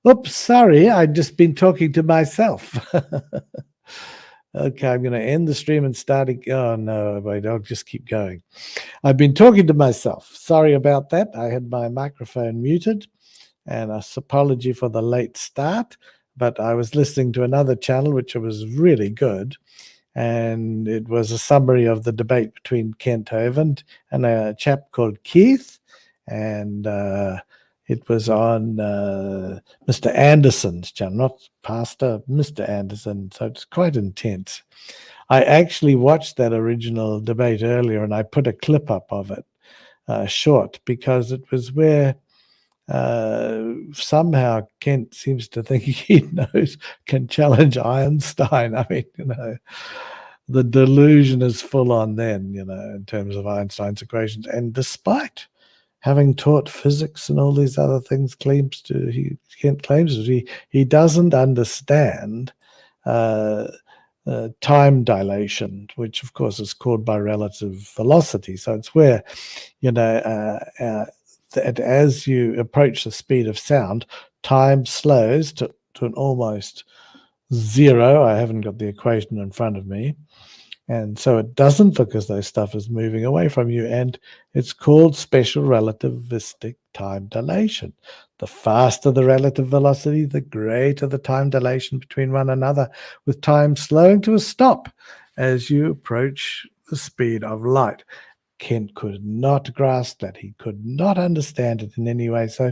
Oops, sorry, I'd just been talking to myself. Okay, I'm going to end the stream and start again. Oh, no, wait, I'll just keep going. I've been talking to myself. Sorry about that. I had my microphone muted, and a apology for the late start, but I was listening to another channel, which was really good, and it was a summary of the debate between Kent Hovind and a chap called Keith, and it was on Mr. Anderson's channel, not Pastor, Mr. Anderson, so it's quite intense. I actually watched that original debate earlier, and I put a clip up of it, short, because it was where somehow Kent seems to think he can challenge Einstein. I mean, the delusion is full on then, in terms of Einstein's equations. And despite having taught physics and all these other things, Kent claims that he doesn't understand time dilation, which of course is caused by relative velocity. So it's where, that as you approach the speed of sound, time slows to an almost zero. I haven't got the equation in front of me. And so it doesn't look as though stuff is moving away from you. And it's called special relativistic time dilation. The faster the relative velocity, the greater the time dilation between one another, with time slowing to a stop as you approach the speed of light. Kent could not grasp that. He could not understand it in any way. So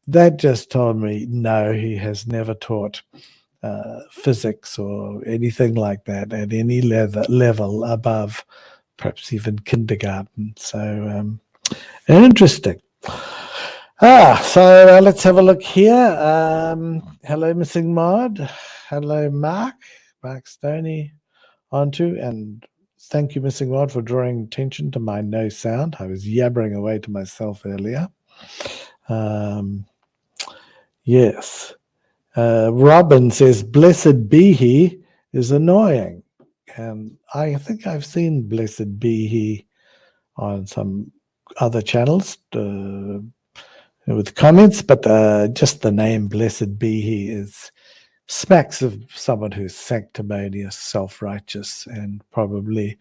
that just told me, no, he has never taught physics or anything like that at any level above perhaps even kindergarten. So interesting. So let's have a look here. Hello, Missing Mod. Hello, Mark Stoney, onto, and thank you, Missing Mod, for drawing attention to my no sound. I was yabbering away to myself earlier. Yes. Robin says, "Blessed be he" is annoying. And I think I've seen "Blessed be he" on some other channels with comments, but just the name "Blessed be he" smacks of someone who's sanctimonious, self-righteous, and probably,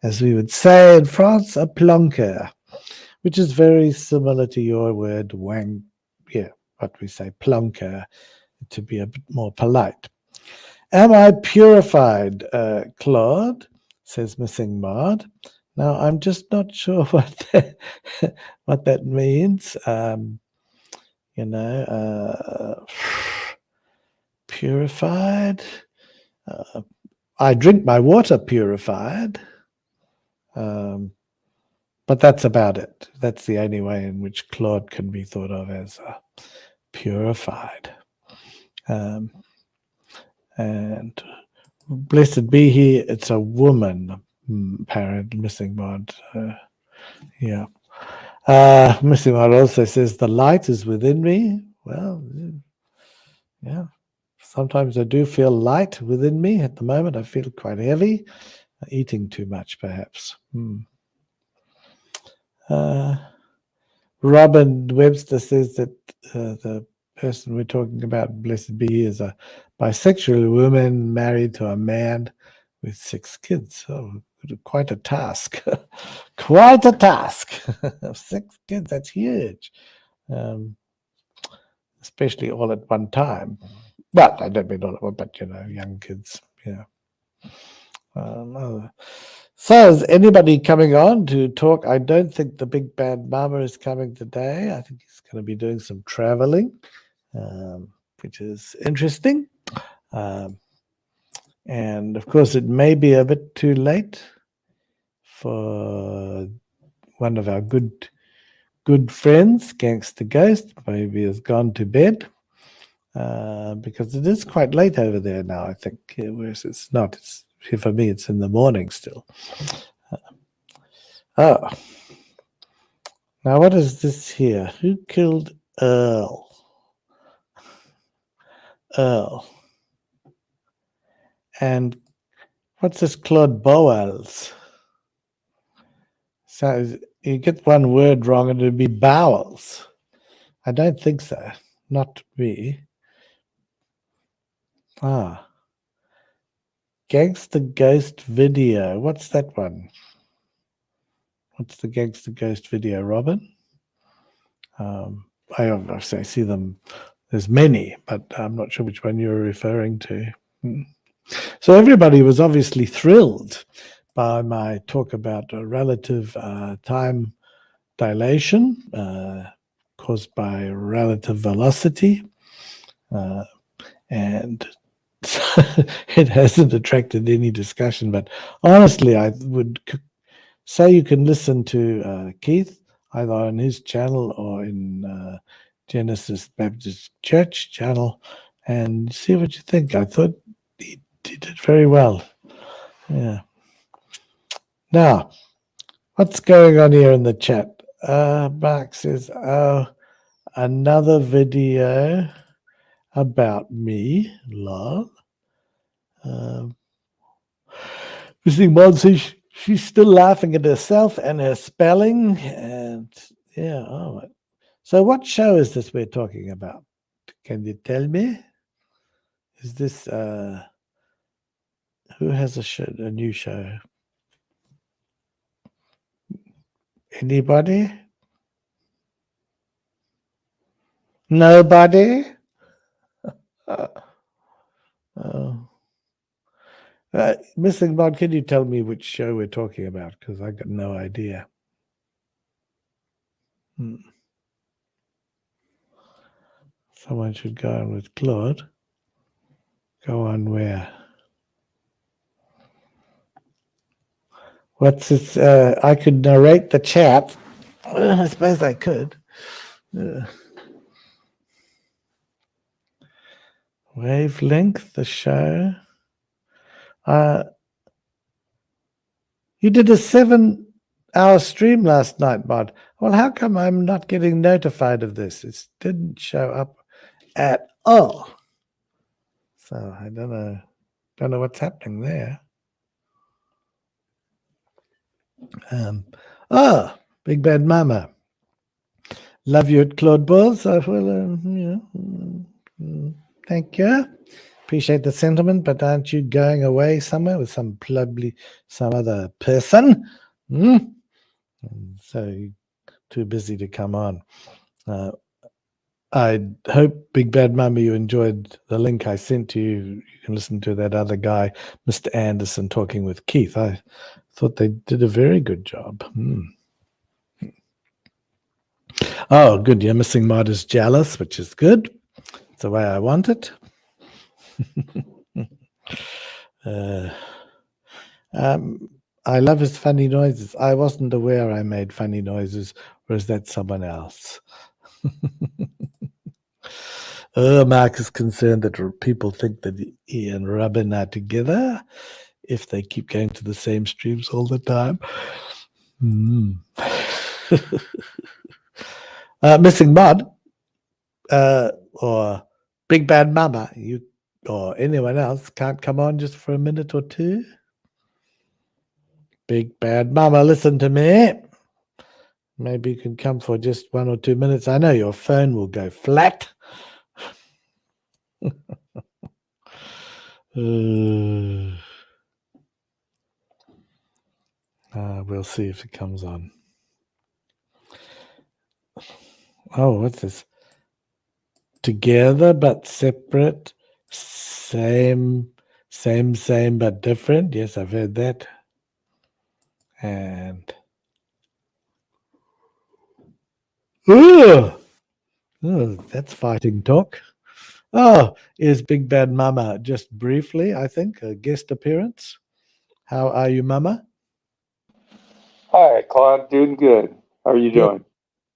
as we would say in France, a plonker, which is very similar to your word wang. Yeah, what we say, plonker, to be a bit more polite. Am I purified, Claude? Says Missing Mod. Now, I'm just not sure what that means. Purified. I drink my water purified. But that's about it. That's the only way in which Claude can be thought of as purified. And blessed be he, it's a woman, parent, Missing Mod. Yeah. Missing Mod also says, "The light is within me." Well, yeah. Sometimes I do feel light within me. At the moment, I feel quite heavy. Eating too much, perhaps. Robin Webster says that the person we're talking about, blessed be he, is a bisexual woman married to a man with 6 kids. Oh, quite a task. Quite a task. 6 kids, that's huge. Especially all at one time. Well, I don't mean all at one, but young kids. Yeah. So is anybody coming on to talk? I don't think the big bad mama is coming today. I think he's going to be doing some traveling, which is interesting. And of course, it may be a bit too late for one of our good friends, Gangster Ghost. Maybe has gone to bed because it is quite late over there now, I think. Whereas it's not. For me, it's in the morning still. Now what is this here? Who killed Earl? And what's this Claude Bawles? So you get one word wrong and it would be Bowels. I don't think so. Not me. Ah, Gangster Ghost video. What's that one? What's the Gangster Ghost video, Robin? I obviously see them. There's many, but I'm not sure which one you're referring to. So everybody was obviously thrilled by my talk about relative time dilation caused by relative velocity. And it hasn't attracted any discussion, but honestly, I would say you can listen to Keith either on his channel or in Genesis Baptist Church channel and see what you think. I thought he did very well. Yeah. Now, what's going on here in the chat? Mark says, oh, another video about me, lol. Missing Mod says she's still laughing at herself and her spelling. And yeah, all right. So what show is this we're talking about? Can you tell me? Is this who has a new show? Anybody? Nobody? Missing Mod, can you tell me which show we're talking about? Because I got no idea. Someone should go on with Claude. Go on where? What's this? I could narrate the chat. I suppose I could. Wavelength, the show. You did a 7-hour stream last night, Mod. Well, how come I'm not getting notified of this? It didn't show up at all. So I don't know what's happening there. Big Bad Mama. Love you at Claude Bawles. Thank you. Appreciate the sentiment, but aren't you going away somewhere with some other person? So you're too busy to come on. I hope, Big Bad Mama, you enjoyed the link I sent to you. You can listen to that other guy, Mr. Anderson, talking with Keith. I thought they did a very good job. Oh, good. Your missing mod is jealous, which is good. It's the way I want it. I love his funny noises. I wasn't aware I made funny noises, or is that someone else? Mark is concerned that people think that he and Robin are together if they keep going to the same streams all the time. Missing Mod or Big Bad Mama, you or anyone else can't come on just for a minute or two? Big Bad Mama, listen to me. Maybe you can come for just 1 or 2 minutes. I know your phone will go flat. We'll see if it comes on. Oh, what's this? Together but separate, same but different. Yes, I've heard that. And that's fighting talk. Oh, is Big Bad Mama just briefly, I think, a guest appearance? How are you, Mama? Hi, Claude. Doing good. How are you doing?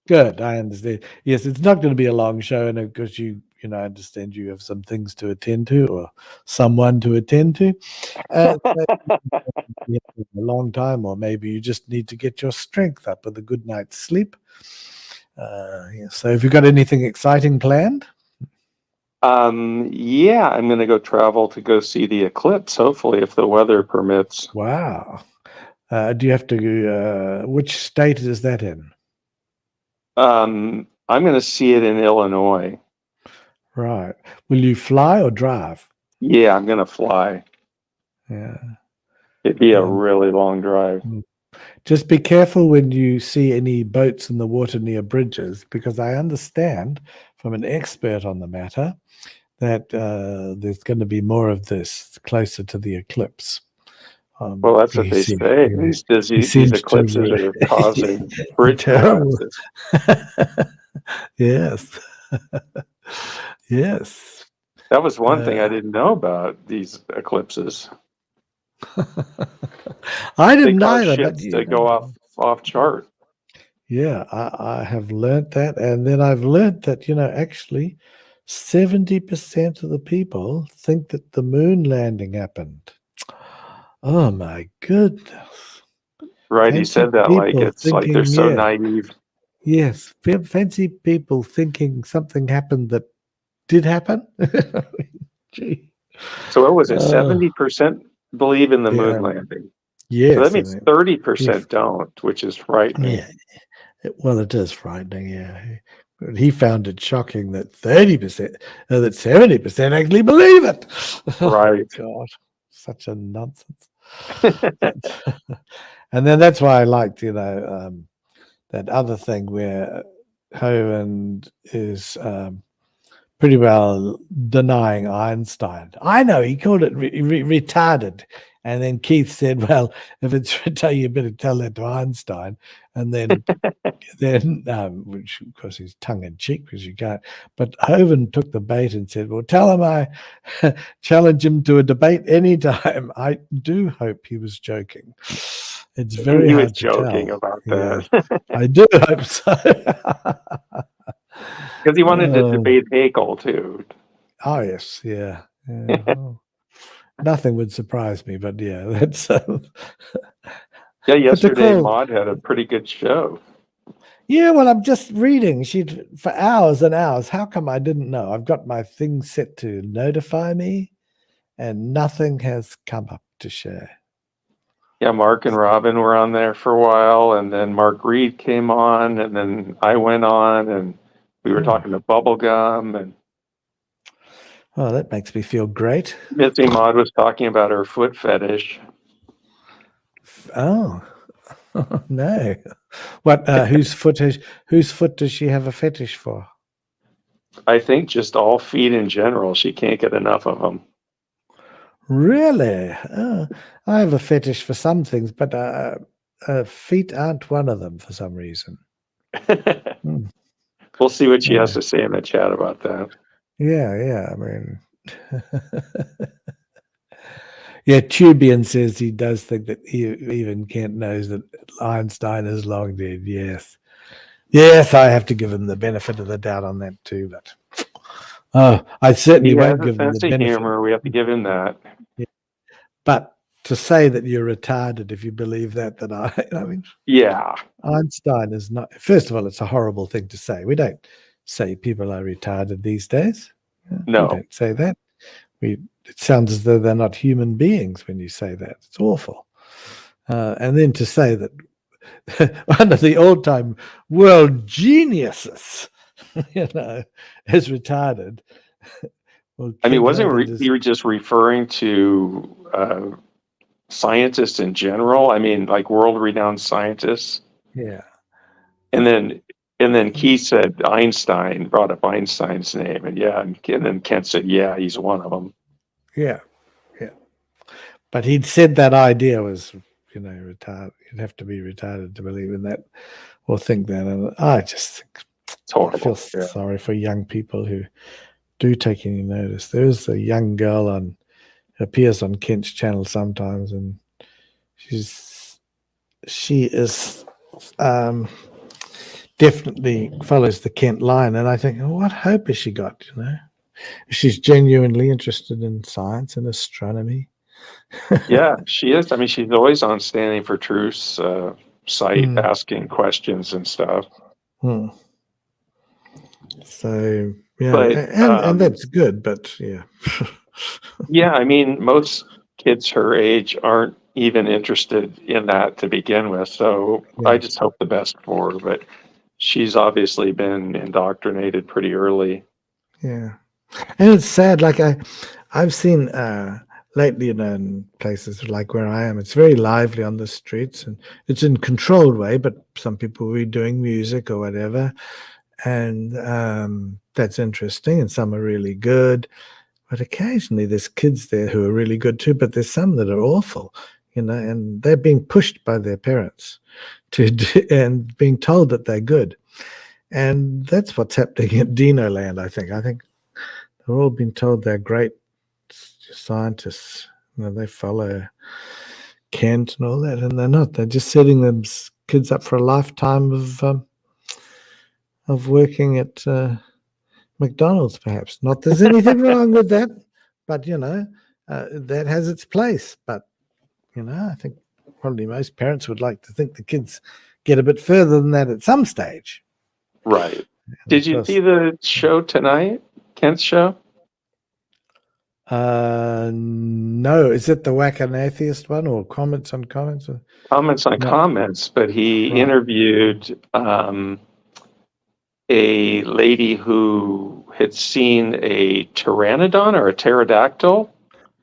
Good, I understand. Yes, it's not going to be a long show, and because I understand you have some things to attend to or someone to attend to. So a long time, or maybe you just need to get your strength up with a good night's sleep. So have you got anything exciting planned? Yeah, I'm going to go travel to go see the eclipse, hopefully, if the weather permits. Wow. Do you have to, which state is that in? I'm going to see it in Illinois. Right. Will you fly or drive? Yeah, I'm gonna fly. Yeah. It'd be a Um, really long drive. Just be careful when you see any boats in the water near bridges, because I understand from an expert on the matter that there's going to be more of this closer to the eclipse. Well, that's what He they seems, say. yeah, he These seems to eclipses are causing bridge terrible. collapses. Yes, yes. That was one thing I Uh, didn't know about these eclipses. I They didn't cause either, but ships to go off chart. yeah, I have learnt that, and then I've learnt that actually 70% of the people think that the moon landing happened. Oh my goodness! Right? He Fancy said that like people it's like they're thinking, so yeah, naive. yes, fancy people thinking something happened that did happen. Gee, So what was it? oh 70% believe in the moon yeah, landing. So that yes, means and if 30% don't, which is frightening. yeah, well, it is frightening. Yeah, he found it shocking that 30%, that 70% actually believe it. Oh Right. God, such a nonsense. But, and then that's why I liked, that other thing where Hovind is pretty well denying Einstein. I know he called it retarded, and then Keith said, "Well, if it's retarded, you better tell that to Einstein." And then which of course is tongue in cheek because you can't. But Hovind took the bait and said, "Well, tell him I challenge him to a debate anytime." I do hope he was joking. It's very He was hard to joking tell. about Yeah, that I do hope so. because he wanted to Oh, debate Hegel too. oh yes, yeah. Yeah. Oh, nothing would surprise me, but yeah, that's. Yeah, But the yesterday call, Maud had a pretty good show. yeah. Well, I'm just reading. She'd for hours and hours. How come I didn't know? I've got my thing set to notify me, and nothing has come up to share. Yeah, Mark and Robin were on there for a while, and then Mark Reed came on, and then I went on, and we were Oh, talking to Bubblegum, and oh, that makes me feel great. Missy Maud was talking about her foot fetish. Oh, no. What? Whose foot does she have a fetish for? I think just all feet in general. She can't get enough of them. Really? I have a fetish for some things, but feet aren't one of them for some reason. Hmm. We'll see what she has Yeah, to say in the chat about that. yeah. I mean, yeah. Tubian says he does think that even Kent knows that Einstein is long dead. Yes, I have to give him the benefit of the doubt on that too. But I certainly He has won't a give him the sense of benefit. humor. We have to give him that. Yeah. But to say that you're retarded if you believe that I mean, Yeah. Einstein is not. First of all, it's a horrible thing to say. We don't say people are retarded these days. We No. don't say that. It sounds as though they're not human beings when you say that. It's awful. And then to say that one of the all-time world geniuses, is retarded. Well, I mean, Kent wasn't Hovind is, he just referring to scientists in general? I mean, like world-renowned scientists. yeah, And then Keith said Einstein, brought up Einstein's name, and yeah, and then Kent said, yeah, he's one of them. yeah. But he'd said that idea was, retarded. You'd have to be retarded to believe in that or think that. And I just think It's I feel horrible. Yeah. sorry for young people who do take any notice. There's a young girl appears on Kent's channel sometimes, and she is definitely follows the Kent line. And I think, what hope has she got? She's genuinely interested in science and astronomy. Yeah, she is. I mean, she's always on Standing for Truth's site asking questions and stuff. Hmm. So yeah, But and that's good, but yeah. yeah, I mean, most kids her age aren't even interested in that to begin with. So Yeah, I just hope the best for her. But she's obviously been indoctrinated pretty early. yeah. And it's sad, like I've seen lately, in places like where I am, it's very lively on the streets, and it's in controlled way, but some people will be doing music or whatever, and that's interesting, and some are really good. But occasionally there's kids there who are really good too, but there's some that are awful, and they're being pushed by their parents and being told that they're good. And that's what's happening at Dino Land, I think. I think they're all being told they're great scientists. They follow Kent and all that, and they're not. They're just setting them kids up for a lifetime of working at McDonald's, perhaps. Not there's anything wrong with that, but that has its place. But I think probably most parents would like to think the kids get a bit further than that at some stage. Right. Did you see the show tonight, Kent's show? No. Is it the Whack an Atheist one, or Comments on Comments? Comments on Comments, but he interviewed a lady who had seen a pteranodon or a pterodactyl,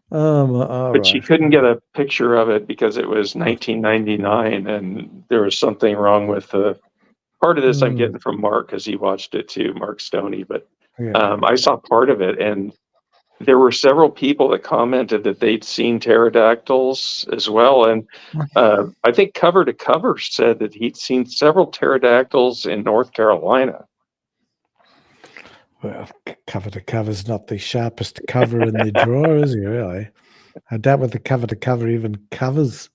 but she couldn't get a picture of it because it was 1999, and there was something wrong with the part of this. I'm getting from Mark because he watched it too, Mark Stoney, but I saw part of it, and there were several people that commented that they'd seen pterodactyls as well. And I think Cover to Cover said that he'd seen several pterodactyls in North Carolina. Well, Cover to Cover is not the sharpest cover in the drawer, is he, really? I doubt what the Cover to Cover even covers.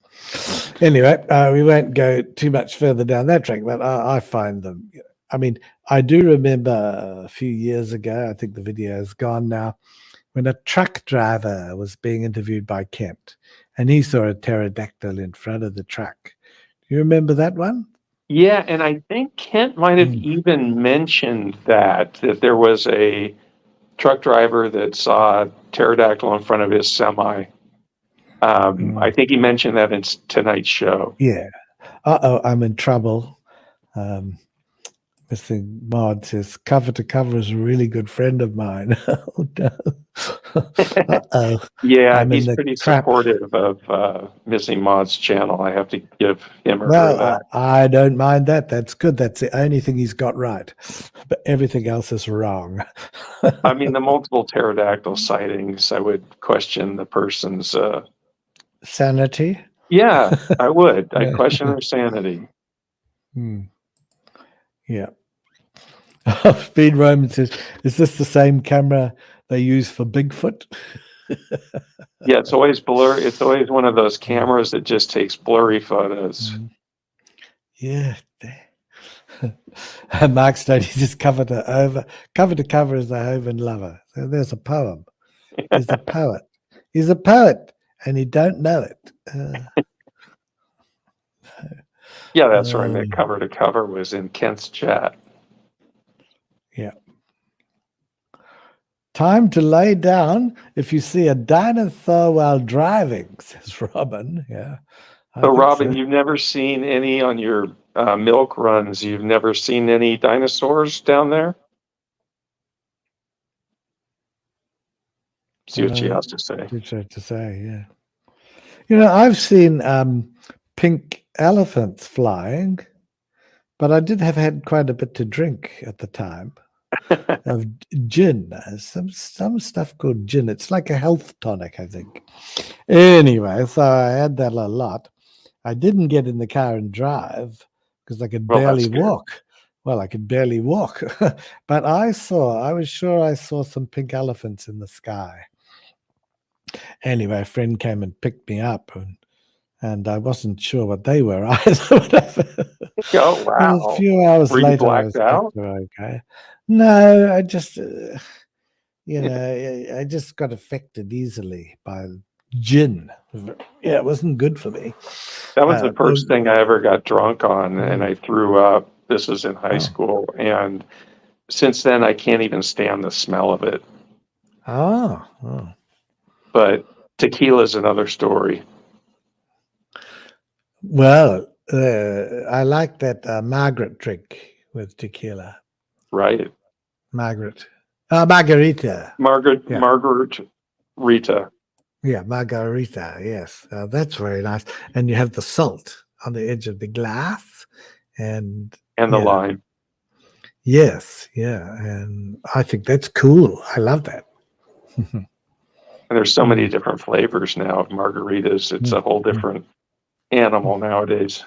Anyway, we won't go too much further down that track, but I find them. I mean, I do remember a few years ago, I think the video is gone now, when a truck driver was being interviewed by Kent, and he saw a pterodactyl in front of the truck. Do you remember that one? Yeah, and I think Kent might have even mentioned that there was a truck driver that saw a pterodactyl in front of his semi. I think he mentioned that in tonight's show. Yeah. I'm in trouble. Mr. Mod says, Cover to Cover is a really good friend of mine. Oh, no. Yeah, he's pretty supportive of Missing Mod's channel. I have to give him or her that. I don't mind that. That's good. That's the only thing he's got right. But everything else is wrong. I mean, the multiple pterodactyl sightings, I would question the person's sanity. Yeah, I would. I'd question their sanity. Yeah. Speed Roman says, is this the same camera they use for Bigfoot? Yeah, it's always blurry. It's always one of those cameras that just takes blurry photos. Yeah. Mark Stoney says, Cover to Cover is the Hovan lover. So there's a poem. He's a poet. He's a poet, and he don't know it. Yeah, that's right. That Cover to Cover was in Kent's chat. Yeah. Time to lay down if you see a dinosaur while driving, says Robin. Yeah. So, Robin, you've never seen any on your milk runs. You've never seen any dinosaurs down there? See what she has to say. Yeah. I've seen pink elephants flying, but I did have had quite a bit to drink at the time of gin. Some stuff called gin. It's like a health tonic, I think. Anyway, so I had that a lot. I didn't get in the car and drive because I could barely walk. Well, I could barely walk, but I was sure I saw some pink elephants in the sky. Anyway, a friend came and picked me up, and I wasn't sure what they were either. Oh, wow. A few hours later, I was okay. No, I just, I just got affected easily by gin. Yeah, it wasn't good for me. That was the first thing I ever got drunk on, and I threw up. This was in high school, and since then, I can't even stand the smell of it. Oh. But tequila is another story. Well, I like that Margaret drink with tequila. Right. Margarita. Margaret Rita. Yeah, margarita. Yes, that's very nice. And you have the salt on the edge of the glass, and the lime. Yes, yeah, and I think that's cool. I love that. And there's so many different flavors now of margaritas. It's a whole different animal nowadays.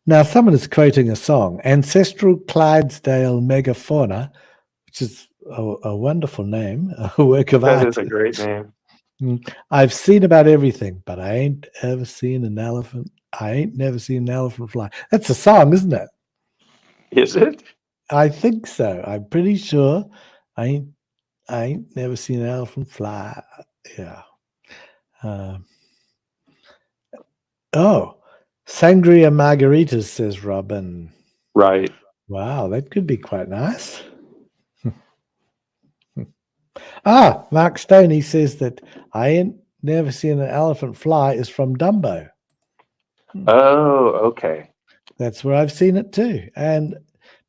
Now, someone is quoting a song, Ancestral Clydesdale Megafauna, which is a wonderful name, a work of art. That is a great name. I've seen about everything, but I ain't ever seen an elephant. I ain't never seen an elephant fly. That's a song, isn't it? Is it? I think so. I'm pretty sure. I ain't never seen an elephant fly. Yeah. Sangria margaritas, says Robin. Right. Wow, that could be quite nice. Mark Stoney says that I ain't never seen an elephant fly is from Dumbo. Oh, okay. That's where I've seen it too. And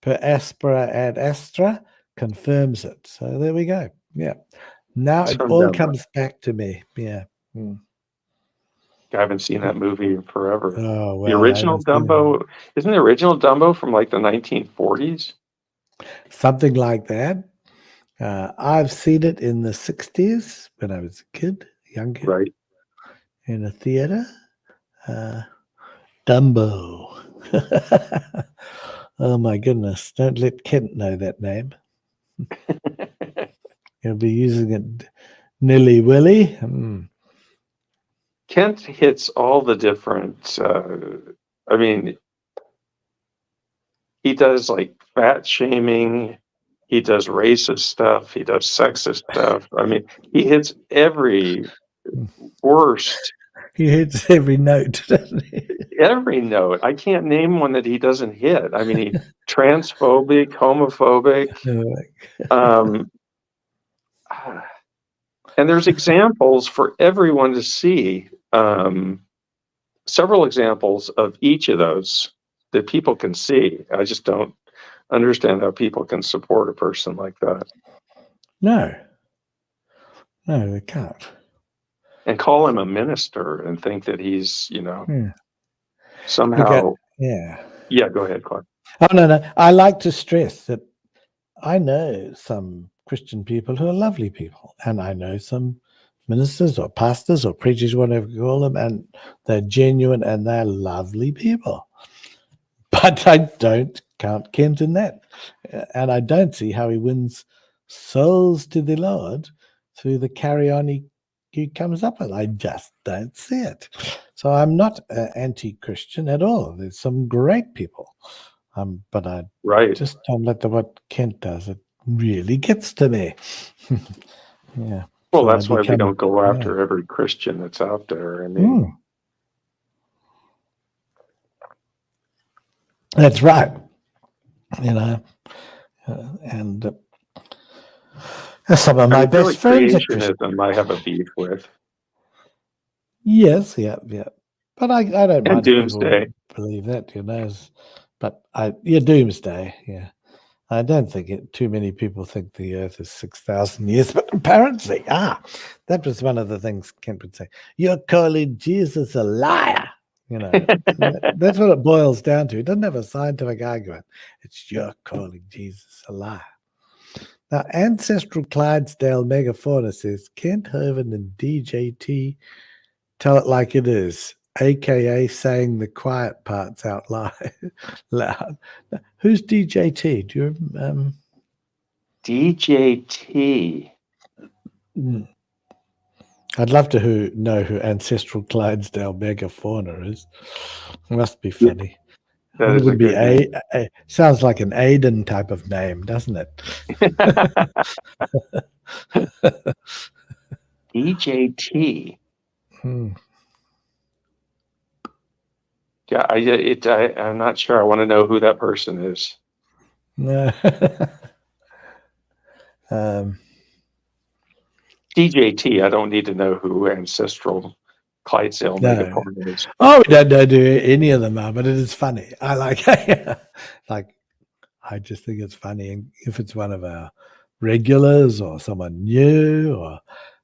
per aspera ad astra confirms it. So there we go. Yeah. Now it all comes back to me. Yeah. I haven't seen that movie in forever. Oh, well, the original Dumbo, isn't the original Dumbo from like the 1940s? Something like that. I've seen it in the 60s when I was a kid, young kid. Right. In a theater. Dumbo. Oh my goodness. Don't let Kent know that name. He'll be using it nilly-willy. Kent hits all the different, he does like fat shaming, he does racist stuff, he does sexist stuff. He hits every worst. He hits every note, doesn't he? Every note. I can't name one that he doesn't hit. He transphobic, homophobic. And there's examples for everyone to see. Several examples of each of those that people can see. I just don't understand how people can support a person like that. No, they can't. And call him a minister and think that he's, somehow. Yeah, go ahead, Claude. Oh, no. I like to stress that I know some Christian people who are lovely people, and I know some ministers or pastors or preachers, whatever you call them, and they're genuine and they're lovely people. But I don't count Kent in that. And I don't see how he wins souls to the Lord through the carry-on he comes up with. I just don't see it. So I'm not anti-Christian at all. There's some great people. But I just don't let what Kent does. It really gets to me. Yeah. Well, that's why we don't go after every Christian that's out there. That's right. And some of my best friends are Christian. I have a beef with. Yes, yeah. But I don't mind Doomsday. Believe that, But Doomsday, yeah. I don't think too many people think the Earth is 6,000 years, but apparently, that was one of the things Kent would say. You're calling Jesus a liar. That's what it boils down to. It doesn't have a scientific argument. It's you're calling Jesus a liar. Now, Ancestral Clydesdale Megafauna says, Kent Hovind and DJT tell it like it is, a.k.a. saying the quiet parts out loud. Who's DJT? Do you DJT? I'd love to know who Ancestral Clydesdale Megafauna is. Must be funny. Yeah, it would be sounds like an Aiden type of name, doesn't it? DJT. Yeah, I'm not sure. I want to know who that person is. DJT. I don't need to know who Ancestral Clydesdale Megafauna is. Oh, we don't know who any of them are, but it is funny. I like I just think it's funny. And if it's one of our regulars or someone new or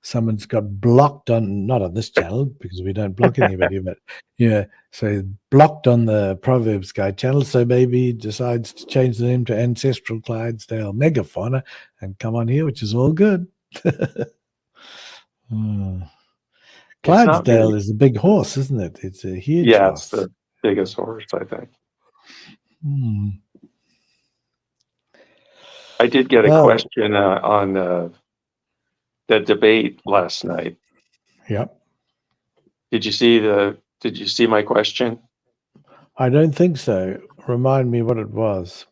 someone's got blocked on, not on this channel because we don't block anybody, but so blocked on the Proverbs Guide channel. So maybe he decides to change the name to Ancestral Clydesdale Megafauna and come on here, which is all good. Clydesdale is a big horse, isn't it? It's a huge horse. It's the biggest horse, I think. I did get a question on the debate last night. Yep. Did you see my question? I don't think so. Remind me what it was.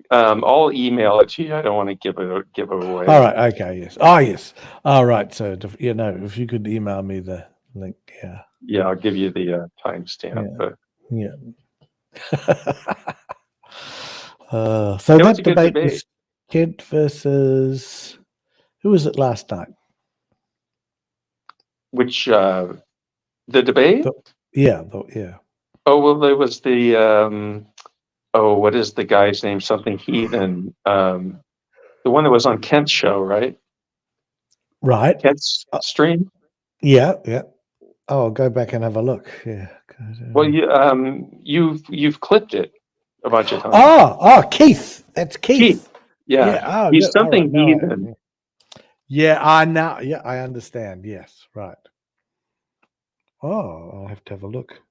I'll email it to you. I don't want to give it away. All right. Okay. Yes. Oh, yes. All right. So, if you could email me the link. Yeah. Yeah, I'll give you the timestamp. Yeah. So that debate was Kent versus who was it last night? Which the debate? Yeah. Oh well, it was the what is the guy's name? Something Heathen. The one that was on Kent's show, right? Right. Kent's stream. Yeah. Oh, I'll go back and have a look. Yeah. Well, you've clipped it a bunch of times. Oh, Keith. That's Keith. Yeah. He's something Heathen. Yeah, I know. Yeah, I understand. Yes, right. Oh, I'll have to have a look.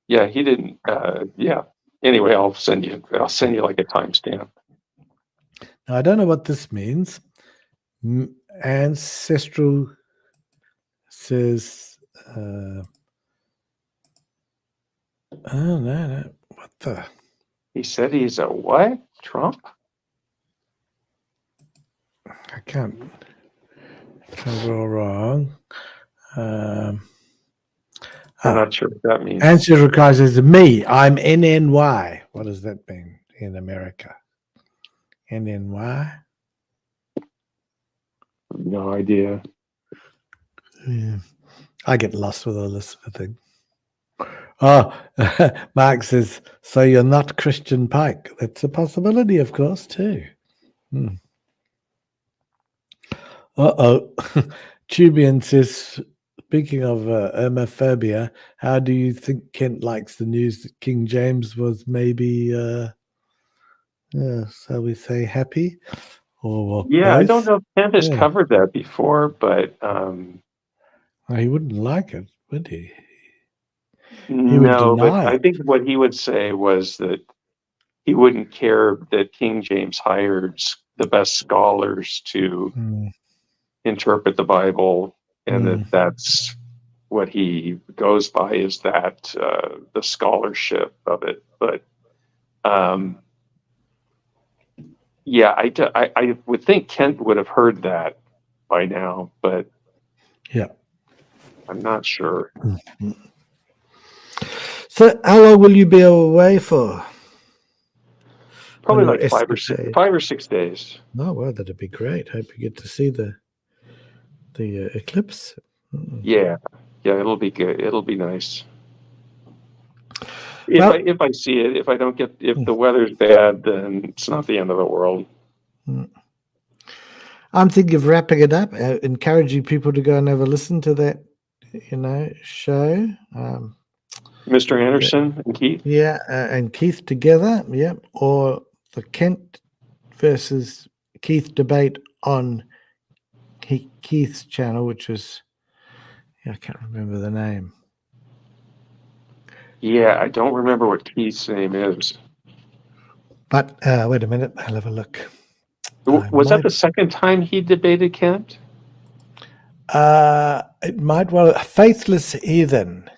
Yeah, he didn't. Anyway, I'll send you like a timestamp. Now, I don't know what this means. Ancestral says. Oh no! What the? He said he's a what? Trump? I can't go wrong. I'm not sure what that means. Ancestral Christ is me. I'm NNY. What does that mean in America? NNY? No idea. Yeah. I get lost with all this thing. Oh, Mark says, so you're not Christian Pike. That's a possibility, of course, too. Tubian says, speaking of homophobia, how do you think Kent likes the news that King James was maybe, shall we say, happy? Or both? I don't know if Kent has covered that before, but... he wouldn't like it, would he? No, but I think what he would say was that he wouldn't care that King James hired the best scholars to interpret the Bible, and that's what he goes by, is that the scholarship of it. But I would think Kent would have heard that by now, but I'm not sure. So how long will you be away for? Probably like 5 or 6 days. Oh, well, that'd be great. Hope you get to see the eclipse. Yeah, it'll be good. It'll be nice. If I see it, if the weather's bad, then it's not the end of the world. I'm thinking of wrapping it up, encouraging people to go and have a listen to that, show. Mr. Anderson and Keith? Yeah, and Keith together, or the Kent versus Keith debate on Keith's channel, which was, I can't remember the name. Yeah, I don't remember what Keith's name is. But wait a minute, I'll have a look. Was that the second time he debated Kent? It might well. Faithless Heathen.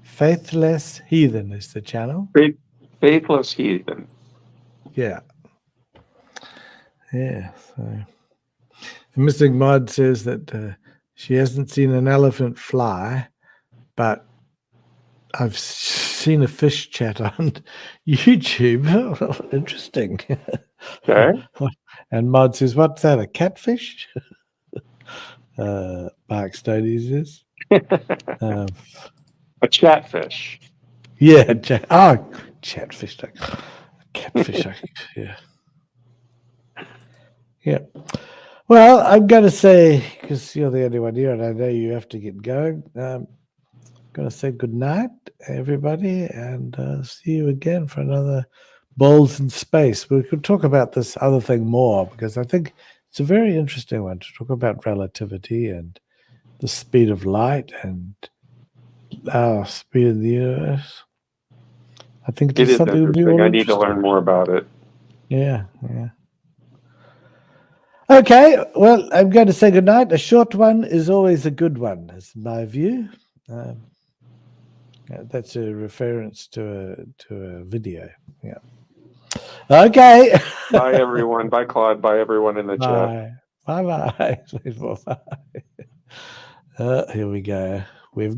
Faithless Heathen is the channel. Faithless Heathen. Yeah. So Missing Mod says that she hasn't seen an elephant fly, but I've seen a fish chat on YouTube. Interesting. Okay. And Mod says, "What's that? A catfish?" Mark Stodies is. A chatfish. Yeah, chatfish. Catfish. Yeah. Well, I'm going to say, because you're the only one here and I know you have to get going, I'm going to say good night, everybody, and see you again for another Bowls in Space. We could talk about this other thing more, because I think it's a very interesting one to talk about relativity and the speed of light and our speed of the universe. I think it is something would be interesting. all I need to interesting. learn more about it. Yeah. Okay, well, I'm going to say goodnight. A short one is always a good one, is my view. That's a reference to a video. Yeah. Okay. Bye, everyone. Bye, Claude. Bye, everyone in the chat. Bye. Bye. Bye. Here we go. We've